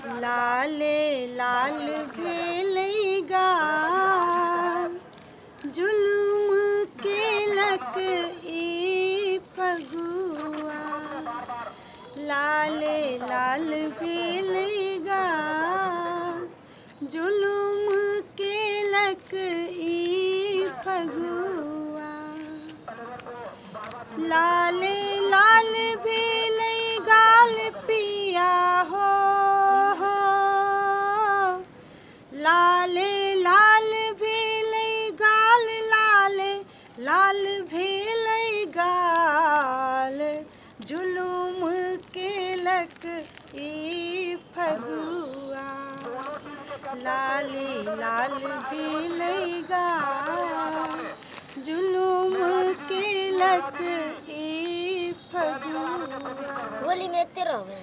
लाले लाल भेलै गाल, जुलुम केलक ई फगुआ। लाले लाल भेलै गाल, जुलुम केलक ई फगुआ। लाले लाल भेलै गाल पिया हो, लाले लाल भेलै गाल, लाले लाल भेलै गाल, जुलुम केलक ई फगुआ। लाले लाल भेलै गाल, जुलुम केलक ई फगुआ। होली में एते रहबे।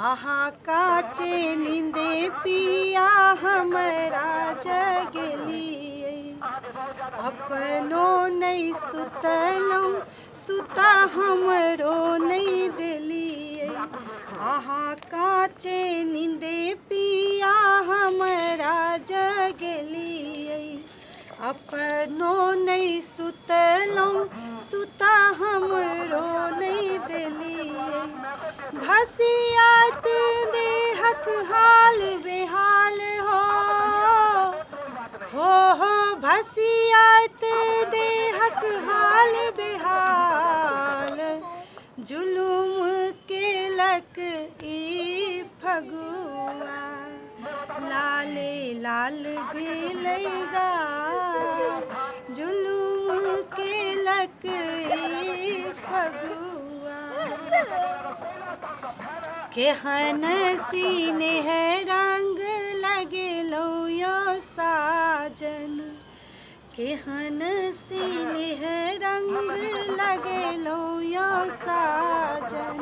आहा काचे नींदे पिया हमरा जगलिए, अपनो नहीं सुतलौं सुता हमरो नहीं देलिए। आहा काचे नींदे पिया हमरा जगलिए, अपनो नहीं सुतलौं सुता हमरो नहीं देलिए। भसियात देहक हाल बेहाल हो भसियात देहक हाल बेहाल, जुलुम केलक ई फगुआ। लाले लाल भेलै गाल, जुलुम केलक ई फगुआ। केहन सीनेह रंग लगेलौ यो साजन, केहन सीनेह रंग लगेलौ यो साजन।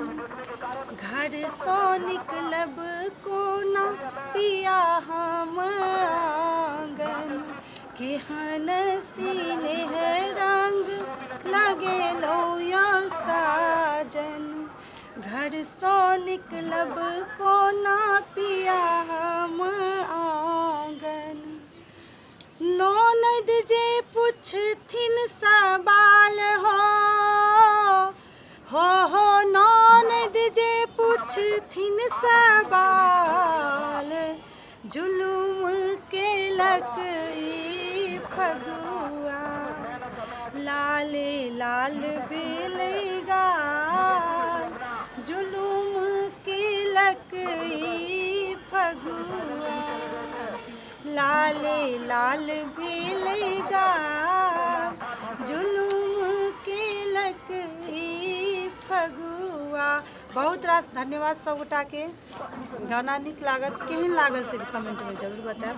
घर सो निकलब कोना पिया हम आंगन, केहन सीनेह रंग लगेलौ यो साजन। घर सो निकलब कोना पिया हम आंगन। ननद जे पुछथिन सवाल हो ननद जे पुछथिन सवाल, जुलुम केलक ई फगुआ। लाले लाल भेलै गाल, जुलुम केलक ई फगुआ। लाले लाल भेलै गाल, जुलुम केलक ई फगुआ। बहुत रास धन्यवाद सब गोटा के। गाना नीक लागत, केहन लागल से कमेंट में जरूर बताएब।